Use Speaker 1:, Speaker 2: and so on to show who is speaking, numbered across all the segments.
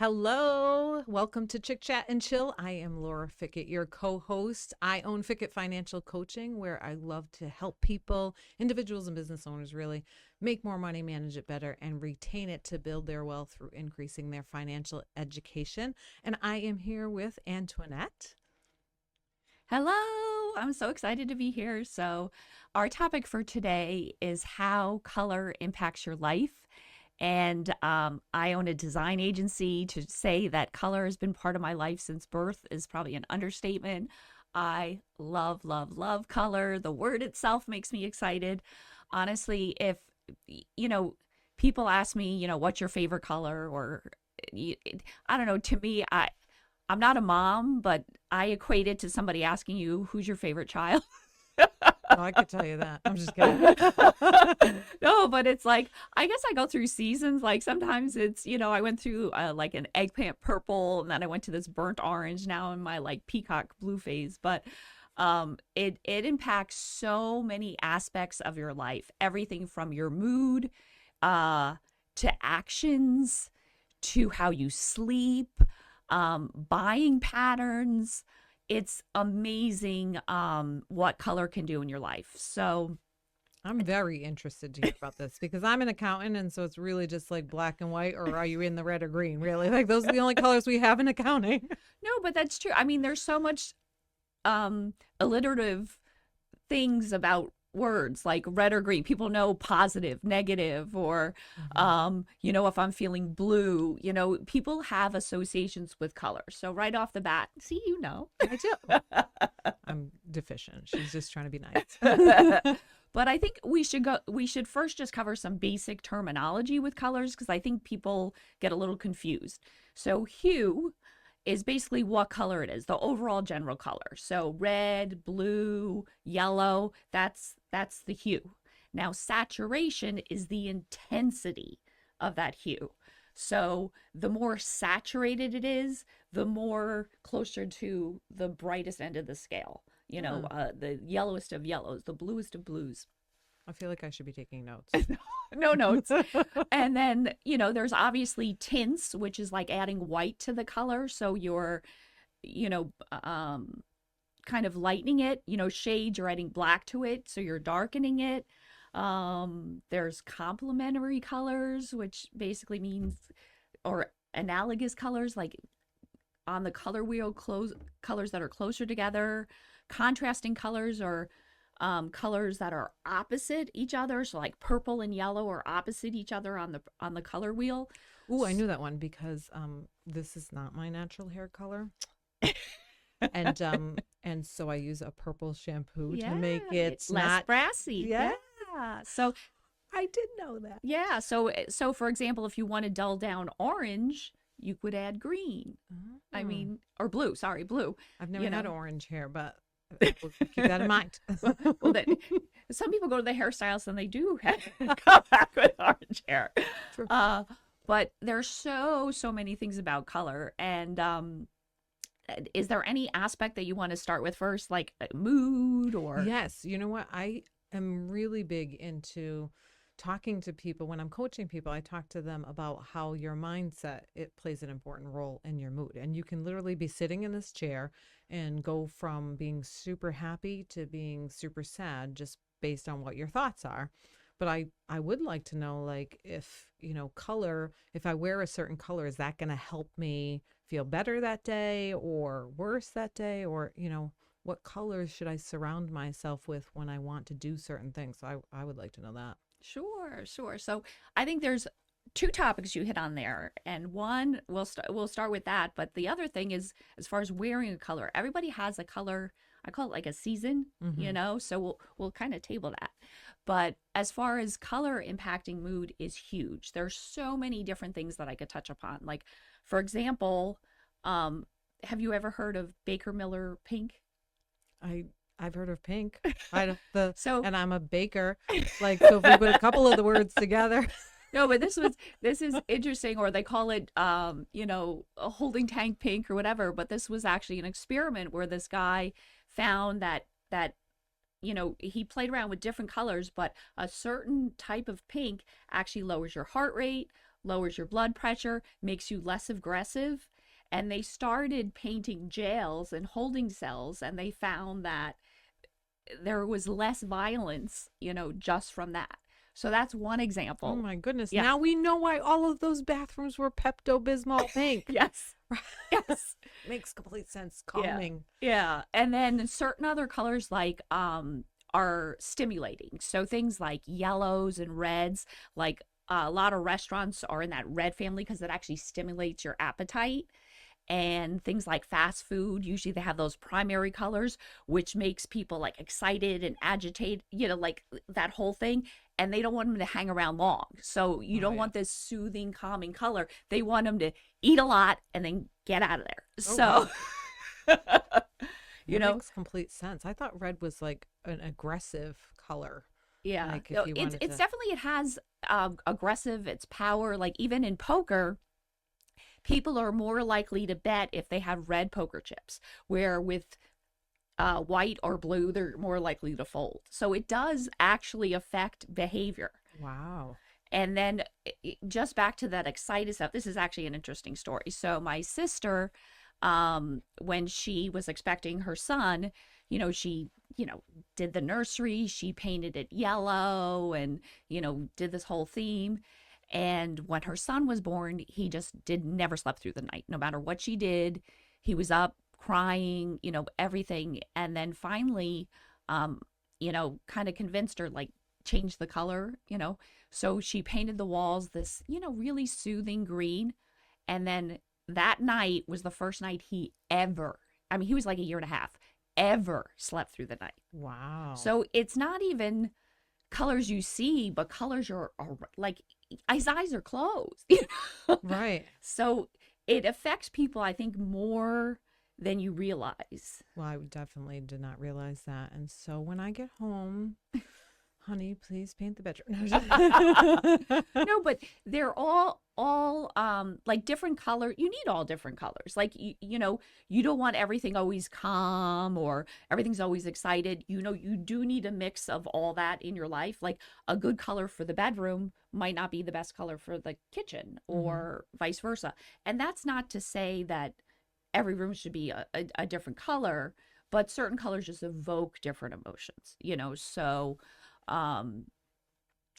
Speaker 1: Hello, welcome to Chick Chat and Chill. I am Laura Fickett, your co-host. I own Fickett Financial Coaching, where I love to help people, individuals and business owners really, make more money, manage it better, and retain it to build their wealth through increasing their financial education. And I am here with Antoinette.
Speaker 2: Hello, I'm so excited to be here. So, our topic for today is how color impacts your life. And I own a design agency. To say that color has been part of my life since birth is probably an understatement. I love, love, love color. The word itself makes me excited. Honestly, if, you know, people ask me, what's your favorite color? Or, I don't know, to me, I'm not a mom, but I equate it to somebody asking you, who's your favorite child?
Speaker 1: Oh, I could tell you that. I'm just kidding.
Speaker 2: No, but it's like, I guess I go through seasons. Like sometimes it's, I went through like an eggplant purple, and then I went to this burnt orange. Now in my like peacock blue phase. But it impacts so many aspects of your life, everything from your mood uh, to actions to how you sleep, buying patterns. It's amazing what color can do in your life. So,
Speaker 1: I'm very interested to hear about this because I'm an accountant, and so it's really just like black and white, or are you in the red or green? Really, like those are the only colors we have in accounting.
Speaker 2: no, but that's true. I mean, there's so much alliterative things about words like red or green. People know positive, negative, or
Speaker 1: Mhm.
Speaker 2: if I'm feeling blue, people have associations with color. So right off the bat, see,
Speaker 1: I do. I'm deficient. She's just trying to be nice.
Speaker 2: But I think we should first just cover some basic terminology with colors because I think people get a little confused. So hue is basically what color it is, the overall general color. So red, blue, yellow, that's the hue. Now saturation is the intensity of that hue. So the more saturated it is, the more closer to the brightest end of the scale.
Speaker 1: Huh.
Speaker 2: The yellowest of yellows, the bluest of blues.
Speaker 1: I feel like I should be taking notes.
Speaker 2: No notes. And then, there's obviously tints, which is like adding white to the color. So you're, you know, um, kind of lightening it, shades, you're adding black to it. So you're darkening it. There's complementary colors, which basically means, or analogous colors, like on the color wheel, colors that are closer together. Contrasting colors or colors that are opposite each other. So like purple and yellow are opposite each other on the color wheel.
Speaker 1: Ooh, I knew that one because this is not my natural hair color. And so I use a purple shampoo to
Speaker 2: Yeah,
Speaker 1: make it
Speaker 2: less
Speaker 1: not.
Speaker 2: brassy.
Speaker 1: Yeah,
Speaker 2: Yeah. So
Speaker 1: I did know that.
Speaker 2: yeah. So for example, if you want to dull down orange, you could add green. I
Speaker 1: Oh,
Speaker 2: mean, or blue. Sorry, blue.
Speaker 1: I've never
Speaker 2: You
Speaker 1: had
Speaker 2: know.
Speaker 1: orange hair, but we'll keep that in mind.
Speaker 2: Well, then some people go to the hairstylist and they do come back with orange hair.
Speaker 1: True.
Speaker 2: Uh, but there's so many things about color. And is there any aspect that you want to start with first, like mood or?
Speaker 1: Yes, you know what? I am really big into talking to people. When I'm coaching people, I talk to them about how your mindset, it plays an important role in your mood. And you can literally be sitting in this chair and go from being super happy to being super sad just based on what your thoughts are. But I would like to know, like, if, color, if I wear a certain color, is that going to help me feel better that day or worse that day? Or, what colors should I surround myself with when I want to do certain things? So I would like to know that.
Speaker 2: Sure, sure. So I think there's two topics you hit on there, and one we'll start with that. But the other thing is, as far as wearing a color, everybody has a color. I call it like a season,
Speaker 1: Mm-hmm.
Speaker 2: So we'll kind of table that. But as far as color impacting mood is huge. There's so many different things that I could touch upon. Like, for example, um, have you ever heard of Baker Miller pink?
Speaker 1: I I've heard of pink. I don't- the
Speaker 2: So
Speaker 1: and I'm a baker. Like, so if we put a couple of the words together.
Speaker 2: no, but this is interesting, or they call it a holding tank pink or whatever. But this was actually an experiment where this guy found that he played around with different colors, but a certain type of pink actually lowers your heart rate, lowers your blood pressure, makes you less aggressive. And they started painting jails and holding cells, and they found that there was less violence, just from that. So that's one
Speaker 1: Oh
Speaker 2: example.
Speaker 1: my goodness.
Speaker 2: Yeah.
Speaker 1: Now we know why all of those bathrooms were Pepto-Bismol pink.
Speaker 2: Yes. Yes.
Speaker 1: Makes complete sense.
Speaker 2: Yeah.
Speaker 1: Calming.
Speaker 2: Yeah. And then certain other colors like are stimulating. So things like yellows and reds, like a lot of restaurants are in that red family because it actually stimulates your appetite. And things like fast food, usually they have those primary colors, which makes people like excited and agitated, like that whole thing. And they don't want them to hang around long. So you don't want this soothing, calming color. They want them to eat a lot and then get out of there. So,
Speaker 1: Wow.
Speaker 2: you
Speaker 1: That
Speaker 2: know,
Speaker 1: makes complete sense. I thought red was like an aggressive color.
Speaker 2: yeah,
Speaker 1: Like if you wanted
Speaker 2: it's
Speaker 1: to.
Speaker 2: definitely, it has aggressive, it's power. Like even in poker, people are more likely to bet if they have red poker chips, where with white or blue, they're more likely to fold. So it does actually affect behavior.
Speaker 1: Wow.
Speaker 2: And then just back to that excited stuff, this is actually an interesting story. So my sister, when she was expecting her son, she, did the nursery, she painted it yellow and, did this whole theme. And when her son was born, he just never slept through the night. No matter what she did, he was up crying, everything. And then finally, kind of convinced her, like, change the color, So she painted the walls this, really soothing green. And then that night was the first night he ever, I mean, he was like a year and a half, ever slept through the night.
Speaker 1: Wow.
Speaker 2: So it's not even colors you see, but colors are like his eyes are closed.
Speaker 1: Right.
Speaker 2: So it affects people, I think, more than you realize.
Speaker 1: Well, I definitely did not realize that. And so when I get home, honey, please paint the bedroom.
Speaker 2: No, but they're all like different color. You need all different colors. Like you don't want everything always calm or everything's always excited. You do need a mix of all that in your life. Like a good color for the bedroom might not be the best color for the kitchen or vice versa. And that's not to say that every room should be a different color, but certain colors just evoke different emotions, so um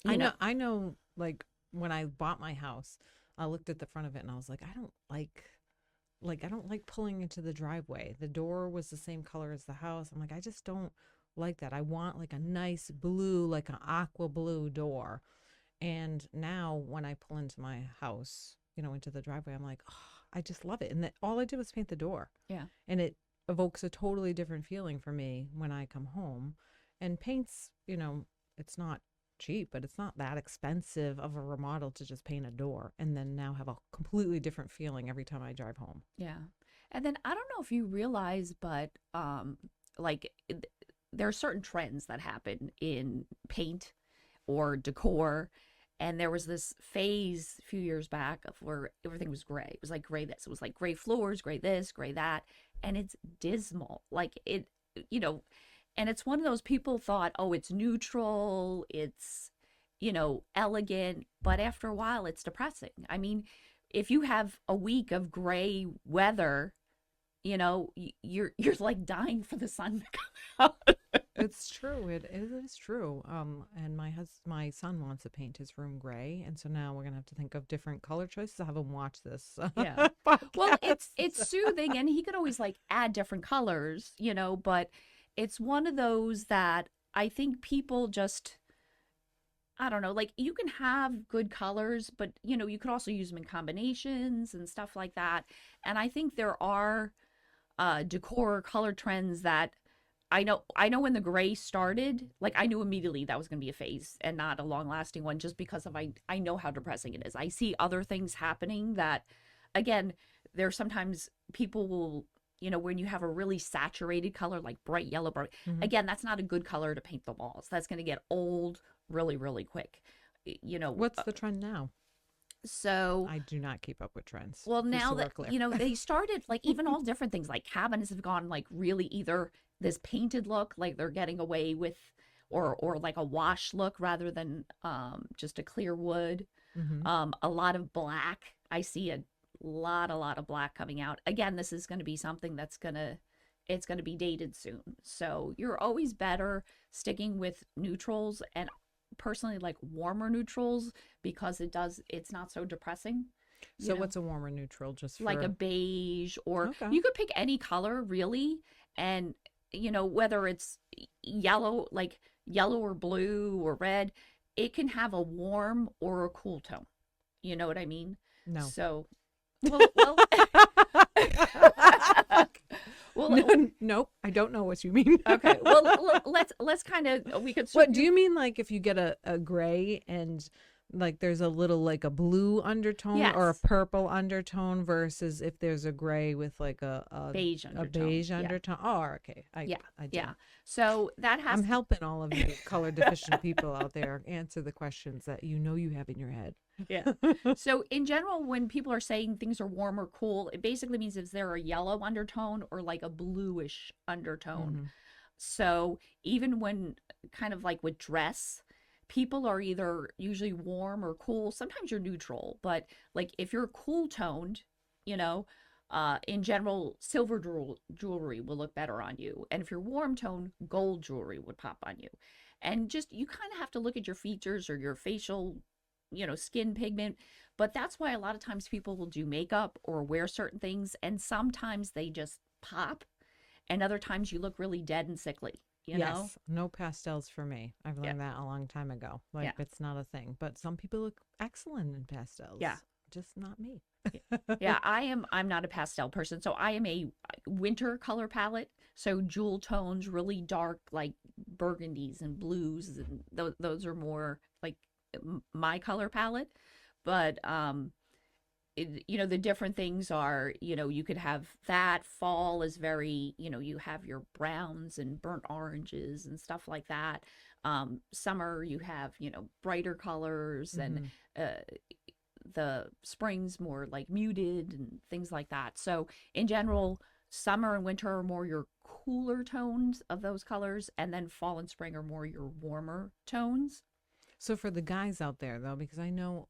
Speaker 1: I know, like when I bought my house, I looked at the front of it and I was like, I don't like pulling into the driveway. The door was the same color as the house. I'm like, I just don't like that. I want like a nice blue, like an aqua blue door. And now when I pull into my house, into the driveway, I'm like, oh, I just love it. And that all I did was paint the door.
Speaker 2: yeah.
Speaker 1: And it evokes a totally different feeling for me when I come home. And paints, it's not cheap, but it's not that expensive of a remodel to just paint a door and then now have a completely different feeling every time I drive home.
Speaker 2: Yeah. And then I don't know if you realize, but like there are certain trends that happen in paint or decor. And there was this phase a few years back of where everything was gray. It was like gray this. It was like gray floors, gray this, gray that. And it's dismal. Like you know, and it's one of those people thought, oh, it's neutral, it's, elegant. But after a while, it's depressing. I mean, if you have a week of gray weather, you're like dying for the sun to come out.
Speaker 1: It's true. It is true. And my son wants to paint his room gray, and so now we're gonna have to think of different color choices. I have him watch this
Speaker 2: Yeah. Well,
Speaker 1: podcast.
Speaker 2: it's soothing, and he could always like add different colors, but it's one of those that I think people just, I don't know, like you can have good colors, but you could also use them in combinations and stuff like that. And I think there are decor color trends that I know when the gray started, like I knew immediately that was going to be a phase and not a long lasting one just because of I know how depressing it is. I see other things happening that again, there's sometimes people will, when you have a really saturated color like bright yellow, bright,
Speaker 1: Mhm.
Speaker 2: again, that's not a good color to paint the walls. That's going to get old really, really quick.
Speaker 1: What's the trend now?
Speaker 2: So
Speaker 1: I do not keep up with trends.
Speaker 2: well,
Speaker 1: Just
Speaker 2: now
Speaker 1: so we're
Speaker 2: that,
Speaker 1: clear.
Speaker 2: they started like even all different things like cabinets have gone like really either this painted look, like they're getting away with, or like a wash look rather than just a clear wood.
Speaker 1: Mm-hmm.
Speaker 2: A lot of black. I see a lot of black coming out. Again, this is going to be something it's going to be dated soon. So you're always better sticking with neutrals, and personally like warmer neutrals, because it's not so depressing, you
Speaker 1: So
Speaker 2: know,
Speaker 1: what's a warmer neutral just
Speaker 2: like a
Speaker 1: for,
Speaker 2: beige, or
Speaker 1: okay.
Speaker 2: you could pick any color really. And whether it's yellow, like yellow or blue or red, it can have a warm or a cool tone. You know what I mean?
Speaker 1: No.
Speaker 2: So, well,
Speaker 1: No,
Speaker 2: well,
Speaker 1: nope. I don't know what you mean.
Speaker 2: okay. Well, let's kind of, we could
Speaker 1: What do you mean? Like if you get a gray and like there's a little like a blue undertone or a
Speaker 2: yes,
Speaker 1: purple undertone versus if there's a gray with like
Speaker 2: beige
Speaker 1: a
Speaker 2: undertone.
Speaker 1: beige
Speaker 2: Yeah,
Speaker 1: undertone. Oh, okay.
Speaker 2: yeah,
Speaker 1: I do.
Speaker 2: yeah. So that has
Speaker 1: I'm helping all of you color deficient people out there answer the questions that you have in your head.
Speaker 2: yeah. So in general, when people are saying things are warm or cool, it basically means is there a yellow undertone or like a bluish undertone.
Speaker 1: Hmm.
Speaker 2: So even when kind of like with dress, people are either usually warm or cool. Sometimes you're neutral, but like if you're cool toned, you know, in general, silver jewelry will look better on you. And if you're warm toned, gold jewelry would pop on you. And just you kind of have to look at your features or your facial, skin pigment. But that's why a lot of times people will do makeup or wear certain things, and sometimes they just pop, and other times you look really dead and sickly, you know?
Speaker 1: Yes, no pastels for me. I've
Speaker 2: Yeah.
Speaker 1: learned that a long time ago. Like
Speaker 2: Yeah.
Speaker 1: it's not a thing. But some people look excellent in pastels.
Speaker 2: Yeah.
Speaker 1: Just not me.
Speaker 2: Yeah, I'm not a pastel person. So I am a winter color palette. So jewel tones, really dark like burgundies and blues, and those are more like my color palette. But the different things are, you could have that. Fall is very, you have your browns and burnt oranges and stuff like that. Summer you have, brighter colors, and
Speaker 1: Hmm.
Speaker 2: uh the spring's more like muted and things like that. So in general, summer and winter are more your cooler tones of those colors, and then fall and spring are more your warmer tones.
Speaker 1: So for the guys out there though, because I know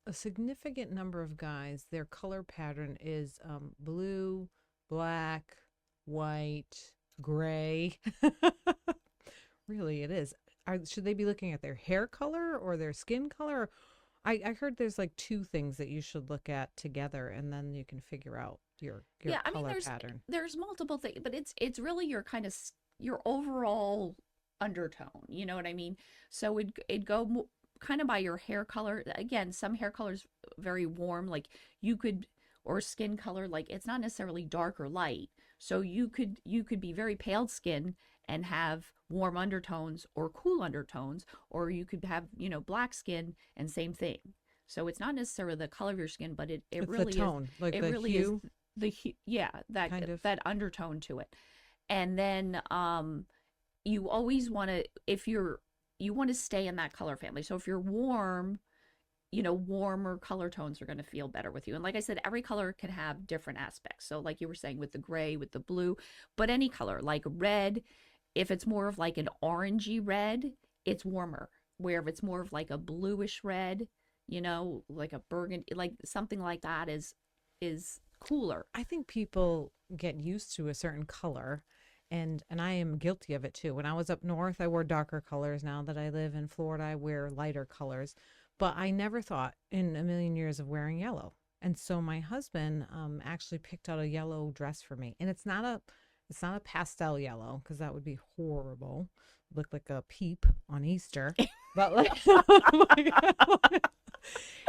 Speaker 1: a significant number of guys, their color pattern is blue, black, white, gray. Really, it is. Should they be looking at their hair color or their skin color? I heard there's like two things that you should look at together, and then you can figure out your
Speaker 2: Yeah, I mean
Speaker 1: color
Speaker 2: there's
Speaker 1: pattern.
Speaker 2: there's multiple things, but it's really your kind of your overall undertone, you know what I mean? So it'd go kind of by your hair color. Again, some hair colors very warm, like you could, or skin color, like it's not necessarily dark or light. So you could be very pale skin and have warm undertones or cool undertones, or you could have, black skin and same thing. So it's not necessarily the color of your skin, but it
Speaker 1: It's the
Speaker 2: really is,
Speaker 1: tone, like
Speaker 2: it
Speaker 1: the
Speaker 2: really is
Speaker 1: hue,
Speaker 2: yeah, that
Speaker 1: kind of.
Speaker 2: that undertone to it. And then you always want to, if you want to stay in that color family. So if you're warm, warmer color tones are going to feel better with you. And like I said, every color can have different aspects. So like you were saying with the gray, with the blue, but any color like red, if it's more of like an orangey red, it's warmer. Where if it's more of like a bluish red, like a burgundy, like something like that is cooler.
Speaker 1: I think people get used to a certain color, and I am guilty of it too. When I was up north, I wore darker colors. Now that I live in Florida, I wear lighter colors. But I never thought in a million years of wearing yellow. And so my husband actually picked out a yellow dress for me. And it's not a pastel yellow because that would be horrible. Look like a peep on Easter. But like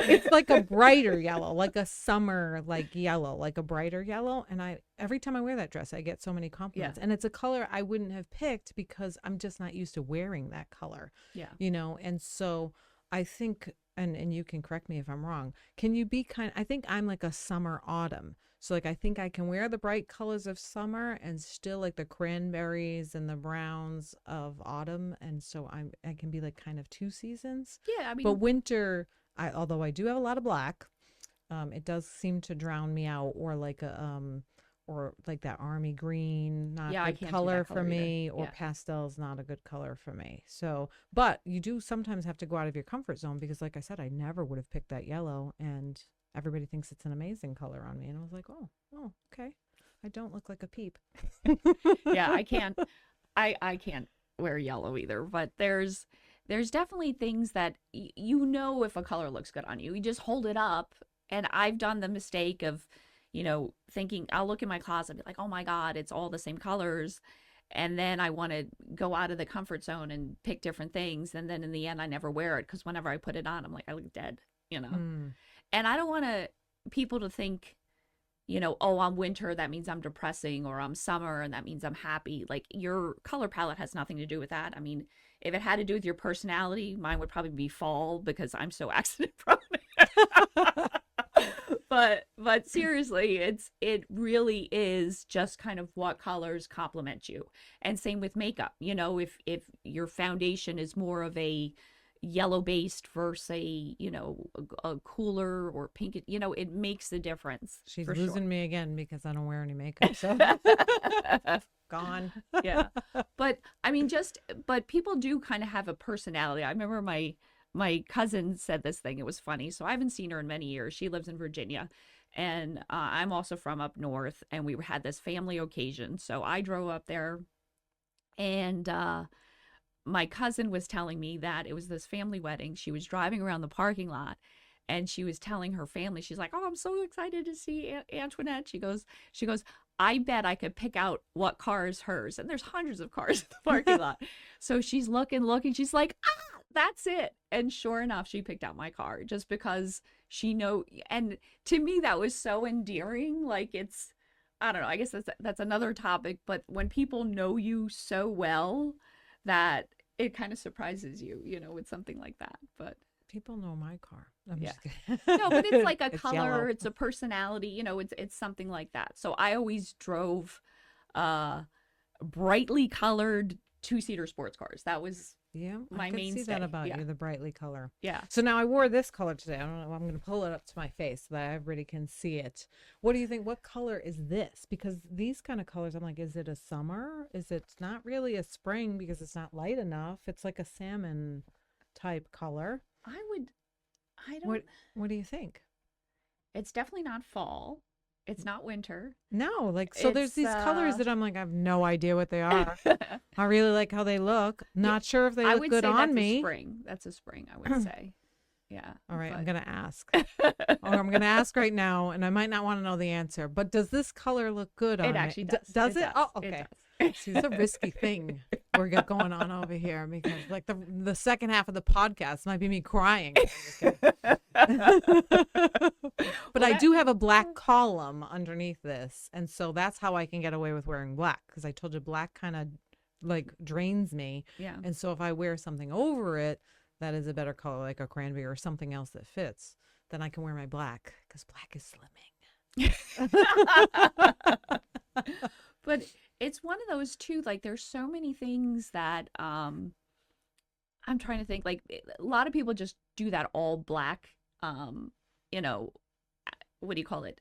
Speaker 1: it's like a brighter yellow, like a summer like yellow, like a brighter yellow. And I every time I wear that dress, I get so many
Speaker 2: Yeah.
Speaker 1: compliments. And it's a color I wouldn't have picked because I'm just not used to wearing that color,
Speaker 2: Yeah.
Speaker 1: And so I think and you can correct me if I'm wrong. Can you be I think I'm like a summer autumn. So like I think I can wear the bright colors of summer and still like the cranberries and the browns of autumn. And so I can be like kind of two seasons.
Speaker 2: Yeah, I
Speaker 1: But
Speaker 2: mean,
Speaker 1: winter, although I do have a lot of black, it does seem to drown me out, or like a or like that army green, not
Speaker 2: Yeah, I
Speaker 1: good
Speaker 2: can't do
Speaker 1: color
Speaker 2: that
Speaker 1: for
Speaker 2: color either.
Speaker 1: me, or
Speaker 2: Yeah.
Speaker 1: pastel's not a good color for me. So, but you do sometimes have to go out of your comfort zone because, like I said, I never would have picked that yellow, and everybody thinks it's an amazing color on me. And I was like, oh, okay. I don't look like a peep.
Speaker 2: Yeah, I can't I can't wear yellow either, but there's definitely things that you know if a color looks good on you. You just hold it up, and I've done the mistake of, thinking I'll look in my closet and be like, "Oh my God, it's all the same colors." And then I want to go out of the comfort zone and pick different things, and then in the end I never wear it because whenever I put it on, I'm like I look dead.
Speaker 1: Mm.
Speaker 2: And I don't want people to think, oh, I'm winter, that means I'm depressing, or I'm summer, and that means I'm happy. Like, your color palette has nothing to do with that. I mean, if it had to do with your personality, mine would probably be fall because I'm so accident prone. But seriously, it really is just kind of what colors complement you. And same with makeup. If your foundation is more of a yellow based versus a cooler or pink, it makes a difference
Speaker 1: She's
Speaker 2: for sure.
Speaker 1: losing me again because I don't wear any makeup. So gone.
Speaker 2: Yeah. But I mean, but people do kind of have a personality. I remember my cousin said this thing. It was funny. So I haven't seen her in many years. She lives in Virginia, and I'm also from up north. And we had this family occasion. So I drove up there, and my cousin was telling me that it was this family wedding. She was driving around the parking lot, and she was telling her family, she's like, "Oh, I'm so excited to see Antoinette." She goes, "I bet I could pick out what car is hers." And there's hundreds of cars in the parking lot. So she's looking. She's like, "Ah, that's it." And sure enough, she picked out my car just because she know. And to me, that was so endearing. Like, I don't know. I guess that's another topic. But when people know you so well, that it kind of surprises you, with something like that. But
Speaker 1: People know my car. I'm
Speaker 2: yeah.
Speaker 1: just
Speaker 2: No, but it's
Speaker 1: kidding.
Speaker 2: like a
Speaker 1: It's
Speaker 2: color,
Speaker 1: yellow.
Speaker 2: it's a personality, it's something like that. So I always drove uh brightly colored two-seater sports cars. That was
Speaker 1: Yeah, I
Speaker 2: my
Speaker 1: could see that
Speaker 2: mainstay.
Speaker 1: about
Speaker 2: Yeah.
Speaker 1: you, the brightly color.
Speaker 2: Yeah.
Speaker 1: So now I wore this color today. I don't know. I'm going to pull it up to my face so that everybody can see it. What do you think? What color is this? Because these kind of colors, I'm like, is it a summer? Is it not really a spring because it's not light enough? It's like a salmon type color.
Speaker 2: I would I don't
Speaker 1: What What do you think?
Speaker 2: It's definitely not fall. It's not winter.
Speaker 1: No, like so there's
Speaker 2: It's
Speaker 1: these colors that I'm like, I have no idea what they are. I really like how they look.
Speaker 2: yeah,
Speaker 1: Not sure if they
Speaker 2: I
Speaker 1: look
Speaker 2: would
Speaker 1: good
Speaker 2: say
Speaker 1: on
Speaker 2: that's a
Speaker 1: me.
Speaker 2: spring. That's a spring, I would say. Yeah.
Speaker 1: All right, I'm
Speaker 2: But
Speaker 1: gonna ask. Or I'm gonna ask right now, and I might not want to know the answer. But does this color look good
Speaker 2: it
Speaker 1: on me?
Speaker 2: actually does.
Speaker 1: Does
Speaker 2: It
Speaker 1: it?
Speaker 2: does.
Speaker 1: Oh,
Speaker 2: It
Speaker 1: okay.
Speaker 2: does.
Speaker 1: See, it's a risky thing we're got going on over here because, like, the second half of the podcast might be me crying. I'm just kidding. But
Speaker 2: Well,
Speaker 1: I
Speaker 2: that
Speaker 1: do have a black column underneath this, and so that's how I can get away with wearing black because I told you black kind of like drains me,
Speaker 2: yeah.
Speaker 1: and so if I wear something over it that is a better color, like a cranberry or something else that fits, then I can wear my black because black is slimming.
Speaker 2: But it's one of those too, like there's so many things that I'm trying to think, like a lot of people just do that all black you know what do you call it,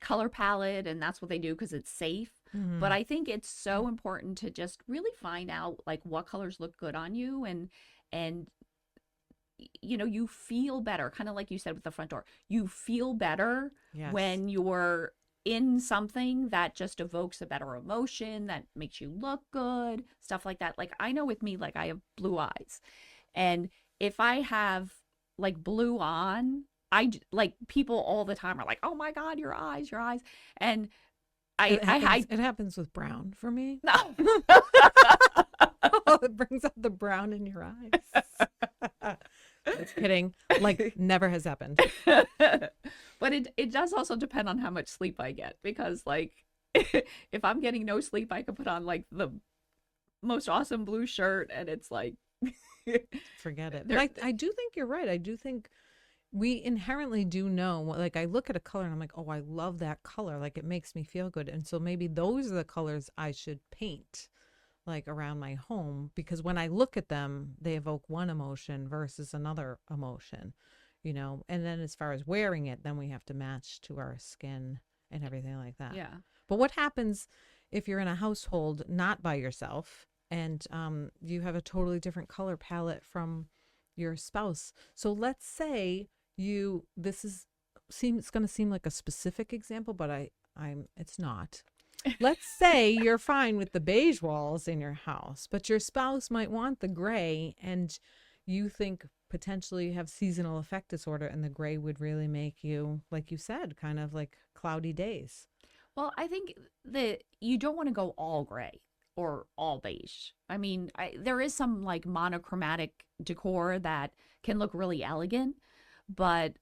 Speaker 2: color palette, and that's what they do because it's safe. But
Speaker 1: Mhm.
Speaker 2: I think it's so important to just really find out like what colors look good on you, and you feel better, kind of like you said with the front door. You feel better
Speaker 1: Yes.
Speaker 2: when you're in something that just evokes a better emotion, that makes you look good, stuff like that. Like I know with me, like I have blue eyes. And if I have like blue on, like people all the time are like, "Oh my God, your eyes, your eyes." And I
Speaker 1: It
Speaker 2: I
Speaker 1: happens.
Speaker 2: I
Speaker 1: It happens with brown for me.
Speaker 2: no.
Speaker 1: Oh, it brings out the brown in your eyes. Just kidding. Like never has happened.
Speaker 2: But it does also depend on how much sleep I get, because like if I'm getting no sleep, I could put on like the most awesome blue shirt and it's like
Speaker 1: Forget it. But
Speaker 2: there
Speaker 1: I do think you're right. I do think we inherently do know. Like I look at a color and I'm like, oh, I love that color. Like it makes me feel good. And so maybe those are the colors I should paint like around my home because when I look at them, they evoke one emotion versus another emotion. And then as far as wearing it, then we have to match to our skin and everything like that.
Speaker 2: yeah.
Speaker 1: But what happens if you're in a household not by yourself and you have a totally different color palette from your spouse? So let's say this is it's going to seem like a specific example, but I'm it's not. Let's say you're fine with the beige walls in your house, but your spouse might want the gray, and you think potentially you have seasonal affect disorder, and the gray would really make you, like you said, kind of like cloudy days.
Speaker 2: Well, I think that you don't want to go all gray or all beige. I mean, there is some like monochromatic decor that can look really elegant, but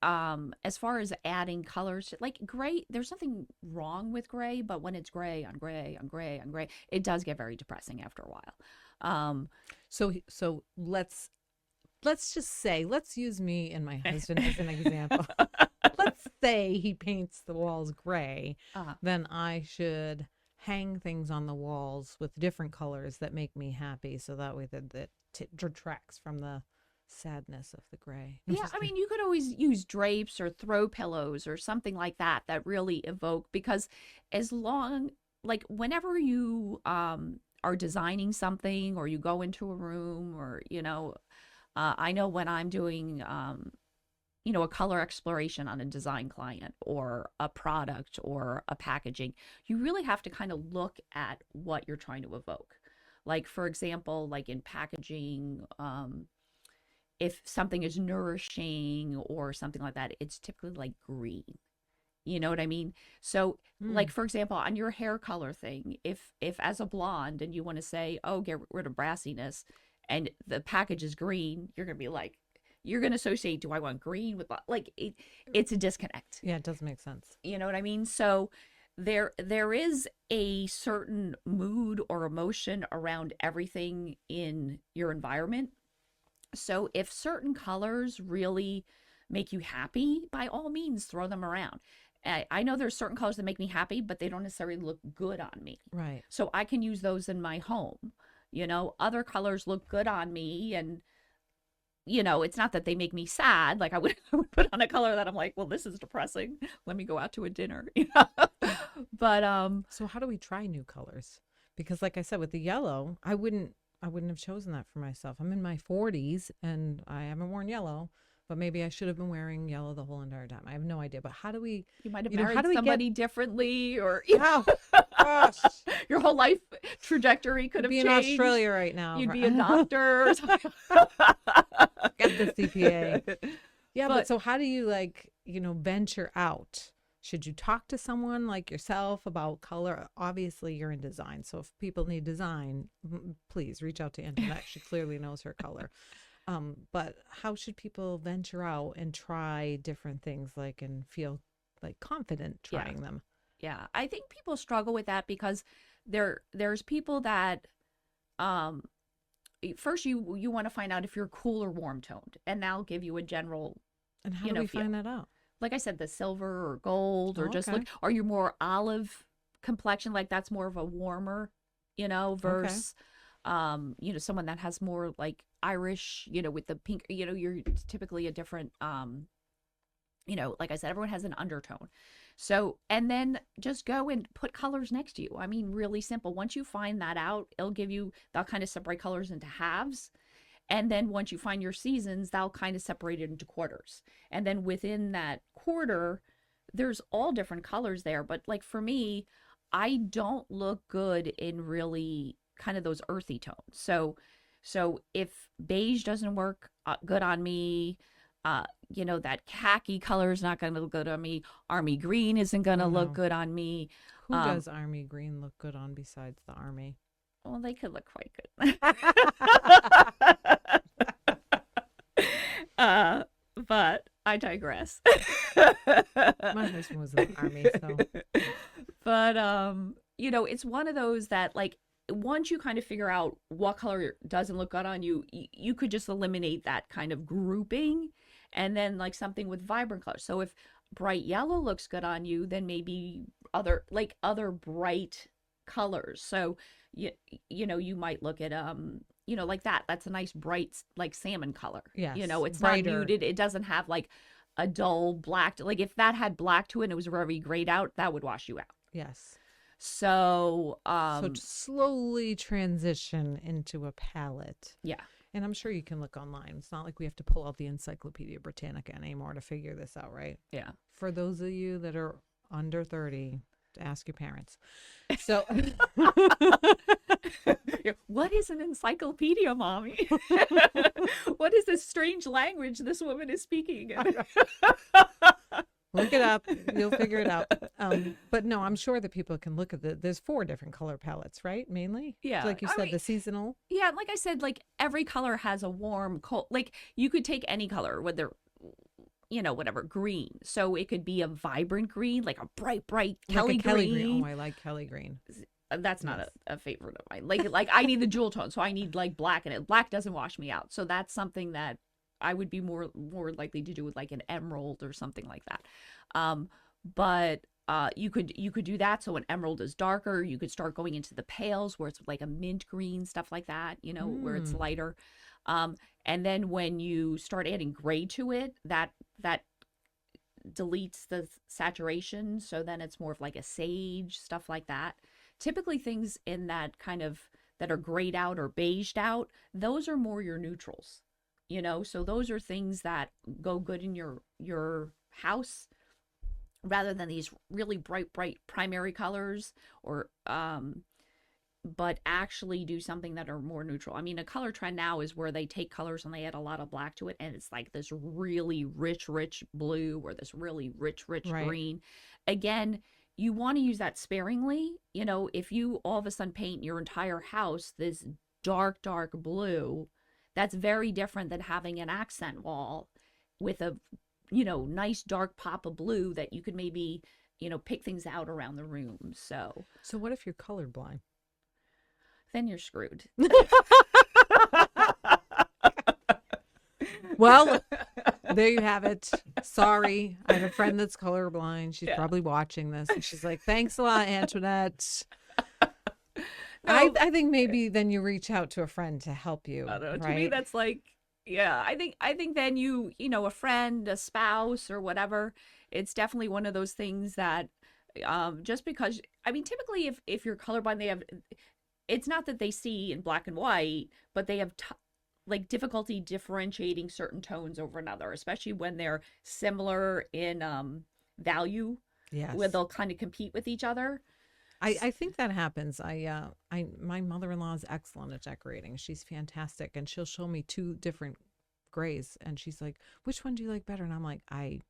Speaker 2: as far as adding colors, like gray, there's nothing wrong with gray, but when it's gray on gray on gray on gray, it does get very depressing after a while. Um,
Speaker 1: So let's just say, let's use me and my husband as an example. Let's say he paints the walls gray,
Speaker 2: uh,
Speaker 1: then I should hang things on the walls with different colors that make me happy, so that way that detracts from the sadness of the gray. I'm
Speaker 2: yeah,
Speaker 1: just
Speaker 2: I
Speaker 1: kidding.
Speaker 2: mean, you could always use drapes or throw pillows or something like that that really evoke, because as long, like whenever you are designing something or you go into a room or, I know when I'm doing a color exploration on a design client or a product or a packaging, you really have to kind of look at what you're trying to evoke. Like, for example, like in packaging, if something is nourishing or something like that, it's typically like green. You know what I mean? So, like
Speaker 1: Hmm.
Speaker 2: for example, on your hair color thing, if as a blonde and you want to say, "Oh, get rid of brassiness," and the package is green, you're gonna be like, you're gonna associate, "Do I want green with like it?" It's a disconnect.
Speaker 1: Yeah, it does make sense.
Speaker 2: You know what I mean? So there is a certain mood or emotion around everything in your environment. So if certain colors really make you happy, by all means, throw them around. I know there's certain colors that make me happy, but they don't necessarily look good on me.
Speaker 1: Right.
Speaker 2: So I can use those in my home. Other colors look good on me, and it's not that they make me sad. Like I would put on a color that I'm like, well, this is depressing. Let me go out to a dinner. But
Speaker 1: So how do we try new colors? Because like I said, with the yellow, I wouldn't have chosen that for myself. I'm in my 40s and I haven't worn yellow, but maybe I should have been wearing yellow the whole entire time. I have no idea. But how do we,
Speaker 2: you might have
Speaker 1: how
Speaker 2: married
Speaker 1: do we get,
Speaker 2: somebody differently, or
Speaker 1: oh gosh,
Speaker 2: your whole life trajectory could
Speaker 1: I'd
Speaker 2: have
Speaker 1: be in
Speaker 2: changed.
Speaker 1: Australia right now.
Speaker 2: You'd be a doctor or something.
Speaker 1: Get the CPA. Yeah, but
Speaker 2: But
Speaker 1: so how do you venture out? Should you talk to someone like yourself about color? Obviously, you're in design. So if people need design, please reach out to Antoinette. She clearly knows her color. But how should people venture out and try different things and feel like confident
Speaker 2: yeah,
Speaker 1: trying them?
Speaker 2: yeah. I think people struggle with that because there's people that um first you want to find out if you're cool or warm toned, and that'll give you a general,
Speaker 1: And how do we
Speaker 2: feel.
Speaker 1: find that out?
Speaker 2: Like I said, the silver or gold, or
Speaker 1: Oh,
Speaker 2: just
Speaker 1: okay.
Speaker 2: look, are you more olive complexion? Like that's more of a warmer,
Speaker 1: Okay.
Speaker 2: versus someone that has more like Irish, with the pink, you're typically a different like I said, everyone has an undertone. So, and then just go and put colors next to you. I mean, really simple. Once you find that out, that'll kind of separate colors into halves. And then once you find your seasons, that'll kind of separate it into quarters. And then within that quarter, there's all different colors there. But like for me, I don't look good in really kind of those earthy tones. So if beige doesn't work good on me, that khaki color is not going to look good on me. Army green isn't going
Speaker 1: Oh
Speaker 2: to look
Speaker 1: no.
Speaker 2: good on me.
Speaker 1: Who
Speaker 2: Um,
Speaker 1: does army green look good on besides the army?
Speaker 2: well, they could look quite good. uh, but I digress.
Speaker 1: My husband was in the army, so
Speaker 2: But it's one of those that like once you kind of figure out what color doesn't look good on you, you could just eliminate that kind of grouping, and then like something with vibrant colors. So if bright yellow looks good on you, then maybe other bright colors. So you you might look at like that. That's a nice bright like salmon color.
Speaker 1: yes,
Speaker 2: It's not
Speaker 1: brighter.
Speaker 2: muted. It doesn't have like a dull black. Like if that had black to it and it was very grayed out, that would wash you out.
Speaker 1: Yes.
Speaker 2: So,
Speaker 1: So to slowly transition into a palette.
Speaker 2: yeah.
Speaker 1: And I'm sure you can look online. It's not like we have to pull out the Encyclopedia Britannica anymore to figure this out, right?
Speaker 2: Yeah.
Speaker 1: For those of you that are under 30, to ask your parents. So
Speaker 2: What is an encyclopedia, mommy? What is this strange language this woman is speaking in?
Speaker 1: look it up. You'll figure it out. But no, I'm sure that people can look at there's 4 different color palettes, right? Mainly. So
Speaker 2: Yeah.
Speaker 1: like you
Speaker 2: I
Speaker 1: said,
Speaker 2: mean,
Speaker 1: the seasonal.
Speaker 2: yeah, like I said, like every color has a warm, cold. Like you could take any color, whether whatever green. So it could be a vibrant green, like a bright, bright
Speaker 1: Like a
Speaker 2: Kelly
Speaker 1: Kelly green.
Speaker 2: green.
Speaker 1: Oh, I like Kelly green.
Speaker 2: That's not
Speaker 1: Yes.
Speaker 2: a favorite of mine. Like I need the jewel tone, so I need like black in it. Black doesn't wash me out, so that's something that I would be more likely to do with like an emerald or something like that. But you could do that. So an emerald is darker. You could start going into the pales where it's like a mint green, stuff like that. Where it's
Speaker 1: Mm.
Speaker 2: lighter. And then when you start adding gray to it, that deletes the saturation, so then it's more of like a sage, stuff like that. Typically things in that kind of that are grayed out or beiged out, those are more your neutrals. So those are things that go good in your house rather than these really bright primary colors, or but actually do something that are more neutral. I mean, a color trend now is where they take colors and they add a lot of black to it, and it's like this really rich blue or this really rich
Speaker 1: Right.
Speaker 2: green. Again, you want to use that sparingly. If you all of a sudden paint your entire house this dark blue, that's very different than having an accent wall with a nice dark pop of blue that you could maybe pick things out around the room. So
Speaker 1: So what if you're colorblind?
Speaker 2: then you're screwed.
Speaker 1: Well, there you have it. Sorry. I have a friend that's colorblind. She's
Speaker 2: Yeah.
Speaker 1: probably watching this. And she's like, thanks a lot, Antoinette.
Speaker 2: No,
Speaker 1: I think maybe then you reach out to a friend to help you.
Speaker 2: I don't know. To me,
Speaker 1: Right?
Speaker 2: that's like, yeah. I think then a friend, a spouse, or whatever. It's definitely one of those things that, just because I mean, typically if you're colorblind, they have. It's not that they see in black and white, but they have like difficulty differentiating certain tones over another, especially when they're similar in value,
Speaker 1: Yes.
Speaker 2: where they'll kind of compete with each other.
Speaker 1: I think that happens. My mother-in-law is excellent at decorating. She's fantastic, and she'll show me 2 different grays, and she's like, "Which one do you like better?" And I'm like, "I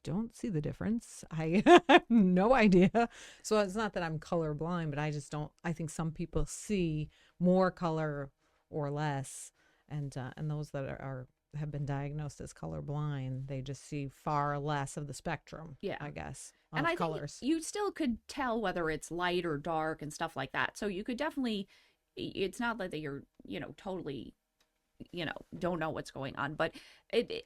Speaker 1: don't see the difference. I have no idea." So it's not that I'm colorblind, but I just don't. I think some people see more color or less, and those that have been diagnosed as colorblind, they just see far less of the spectrum.
Speaker 2: Yeah.
Speaker 1: I guess
Speaker 2: And
Speaker 1: of
Speaker 2: I think
Speaker 1: colors.
Speaker 2: you still could tell whether it's light or dark and stuff like that. So you could definitely, it's not like that you're, totally, don't know what's going on, but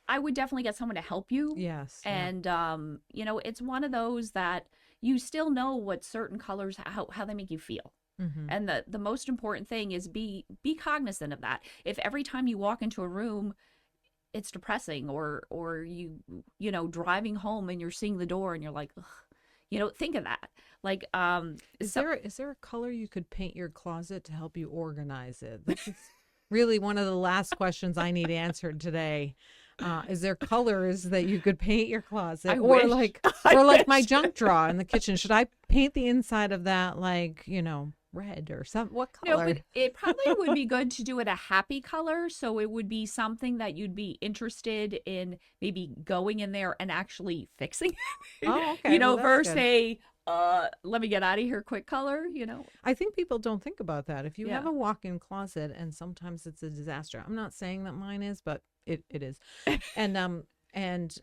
Speaker 2: I would definitely get someone to help you.
Speaker 1: Yes. Yeah.
Speaker 2: And, it's one of those that you still know what certain colors, how they make you feel.
Speaker 1: Mm-hmm.
Speaker 2: And the most important thing is be cognizant of that. If every time you walk into a room, it's depressing, or driving home and you're seeing the door and you're like, ugh, think of that. Like,
Speaker 1: Is there a color you could paint your closet to help you organize it? This is really one of the last questions I need answered today. Is there colors that you could paint your closet,
Speaker 2: I
Speaker 1: or
Speaker 2: wish.
Speaker 1: like,
Speaker 2: I
Speaker 1: or like my
Speaker 2: wish.
Speaker 1: junk drawer in the kitchen? Should I paint the inside of that like red or something? What
Speaker 2: No,
Speaker 1: color?
Speaker 2: but it probably would be good to do it a happy color. So it would be something that you'd be interested in maybe going in there and actually fixing.
Speaker 1: Oh, okay. Well, that's
Speaker 2: Versus
Speaker 1: good.
Speaker 2: let me get out of here quick color,
Speaker 1: I think people don't think about that. If you
Speaker 2: Yeah.
Speaker 1: have a walk-in closet, and sometimes it's a disaster. I'm not saying that mine is, but it is. And and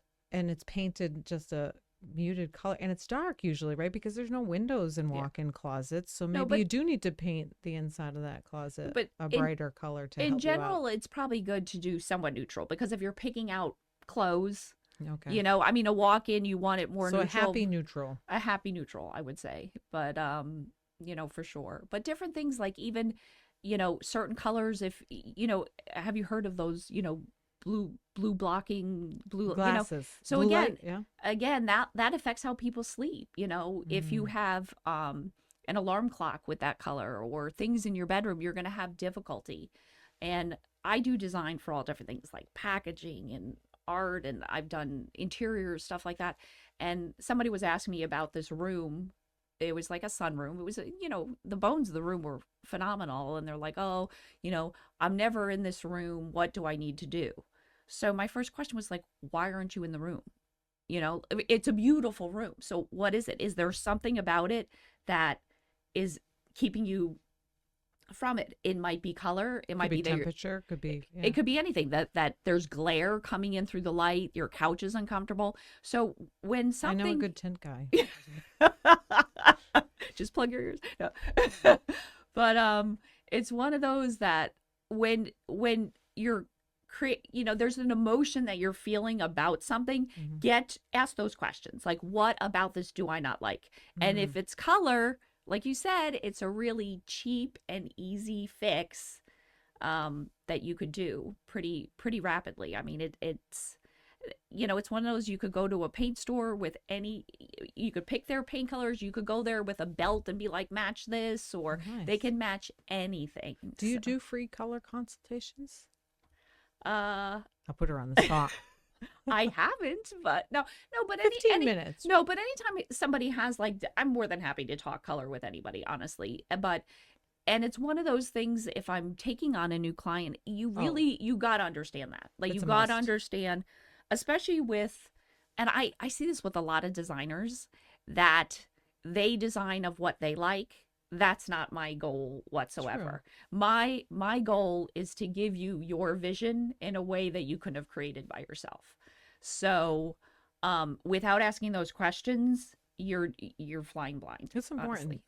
Speaker 1: it's painted just a muted color, and it's dark usually, right? Because there's no windows in
Speaker 2: Yeah.
Speaker 1: walk-in closets. So
Speaker 2: No,
Speaker 1: maybe
Speaker 2: but
Speaker 1: you do need to paint the inside of that closet
Speaker 2: but
Speaker 1: a
Speaker 2: in
Speaker 1: brighter color to
Speaker 2: in
Speaker 1: help you out.
Speaker 2: general, it's probably good to do somewhat neutral, because if you're picking out clothes,
Speaker 1: Okay.
Speaker 2: I mean, a walk-in, you want it more
Speaker 1: So a
Speaker 2: neutral.
Speaker 1: happy neutral.
Speaker 2: A happy neutral, I would say. But for sure. But different things, like even certain colors, if have you heard of those, blue blocking blue,
Speaker 1: Glasses.
Speaker 2: so
Speaker 1: Blue
Speaker 2: again,
Speaker 1: light, yeah.
Speaker 2: that affects how people sleep. If you
Speaker 1: Mm.
Speaker 2: have an alarm clock with that color or things in your bedroom, you're going to have difficulty. And I do design for all different things like packaging and art, and I've done interior stuff like that. And somebody was asking me about this room. It was like a sunroom. It was, the bones of the room were phenomenal. And they're like, oh, I'm never in this room. What do I need to do? So my first question was like, why aren't you in the room? It's a beautiful room. So what is it? Is there something about it that is keeping you from it? It might be color. It
Speaker 1: Could
Speaker 2: might
Speaker 1: be
Speaker 2: be that
Speaker 1: temperature. Could be, yeah.
Speaker 2: it could be anything, that there's glare coming in through the light. Your couch is uncomfortable. So when
Speaker 1: I know a
Speaker 2: something,
Speaker 1: good tint guy.
Speaker 2: just plug your ears. No. But it's one of those that when you're there's an emotion that you're feeling about something,
Speaker 1: Mhm.
Speaker 2: ask those questions. Like, what about this do I not like? And
Speaker 1: Mm.
Speaker 2: if it's color, like you said, it's a really cheap and easy fix that you could do pretty rapidly. I mean, it's one of those, you could go to a paint store with you could pick their paint colors. You could go there with a belt and be like, match this, or they
Speaker 1: Nice.
Speaker 2: can match anything.
Speaker 1: Do you
Speaker 2: So,
Speaker 1: do free color consultations?
Speaker 2: uh,
Speaker 1: I'll put her on the spot.
Speaker 2: I haven't, but no, but
Speaker 1: 15 minutes.
Speaker 2: no, but anytime somebody has like, I'm more than happy to talk color with anybody, honestly. And it's one of those things, if I'm taking on a new client, you got to understand that. Like, you
Speaker 1: It's a
Speaker 2: got to
Speaker 1: must.
Speaker 2: understand, especially and I see this with a lot of designers, that they design of what they like. That's not my goal whatsoever. My goal is to give you your vision in a way that you couldn't have created by yourself. So, without asking those questions, you're flying blind.
Speaker 1: It's important.
Speaker 2: Honestly.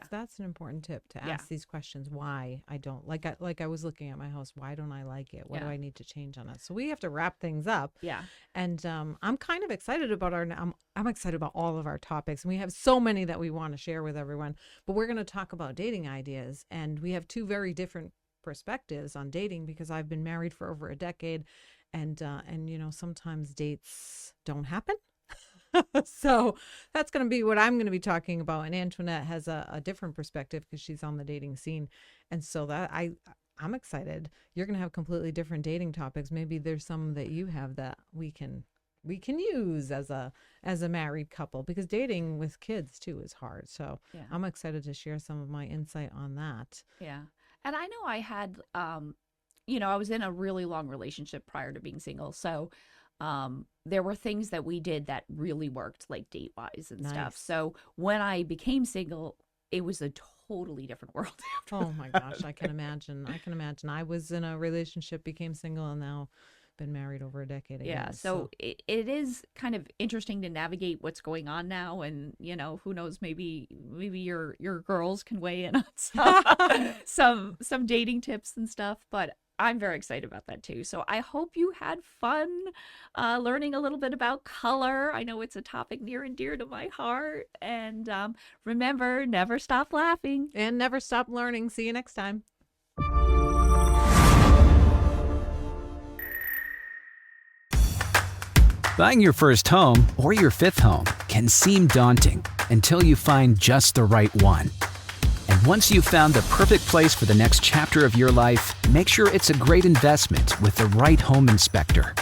Speaker 1: That's an important tip, to
Speaker 2: Yeah.
Speaker 1: ask these questions. Why I don't like I was looking at my house. Why don't I like it? What do
Speaker 2: Yeah.
Speaker 1: I need to change on it? So we have to wrap things up.
Speaker 2: Yeah.
Speaker 1: And I'm kind of excited about I'm excited about all of our topics. And we have so many that we want to share with everyone. But we're going to talk about dating ideas, and we have two very different perspectives on dating, because I've been married for over a decade, and sometimes dates don't happen. So that's going to be what I'm going to be talking about. And Antoinette has a different perspective because she's on the dating scene. And so I'm excited. You're going to have completely different dating topics. Maybe there's some that you have that we can use as a married couple, because dating with kids too is hard. So
Speaker 2: Yeah.
Speaker 1: I'm excited to share some of my insight on that.
Speaker 2: Yeah. And I know I had, I was in a really long relationship prior to being single. So, there were things that we did that really worked, like date wise and stuff.
Speaker 1: Nice.
Speaker 2: So when I became single, it was a totally different world. after
Speaker 1: Oh my gosh, I can imagine. I was in a relationship, became single, and now been married over a decade again.
Speaker 2: Yeah, so it is kind of interesting to navigate what's going on now, and who knows, maybe your girls can weigh in on some dating tips and stuff, but I'm very excited about that too. So I hope you had fun learning a little bit about color. I know it's a topic near and dear to my heart, and remember, never stop laughing.
Speaker 1: And never stop learning. See you next time.
Speaker 3: Buying your first home or your fifth home can seem daunting until you find just the right one. And once you've found the perfect place for the next chapter of your life, make sure it's a great investment with the right home inspector.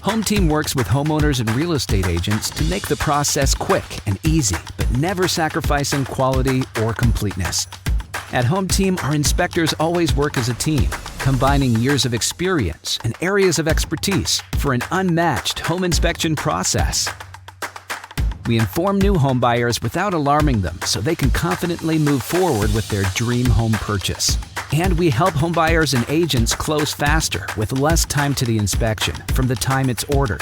Speaker 3: Home Team works with homeowners and real estate agents to make the process quick and easy, but never sacrificing quality or completeness. At Home Team, our inspectors always work as a team, combining years of experience and areas of expertise for an unmatched home inspection process. We inform new home buyers without alarming them so they can confidently move forward with their dream home purchase. And we help home buyers and agents close faster with less time to the inspection from the time it's ordered.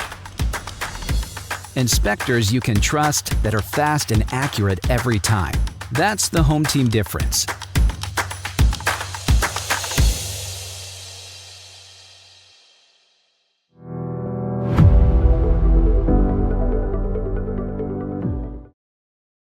Speaker 3: Inspectors you can trust that are fast and accurate every time. That's the Home Team difference.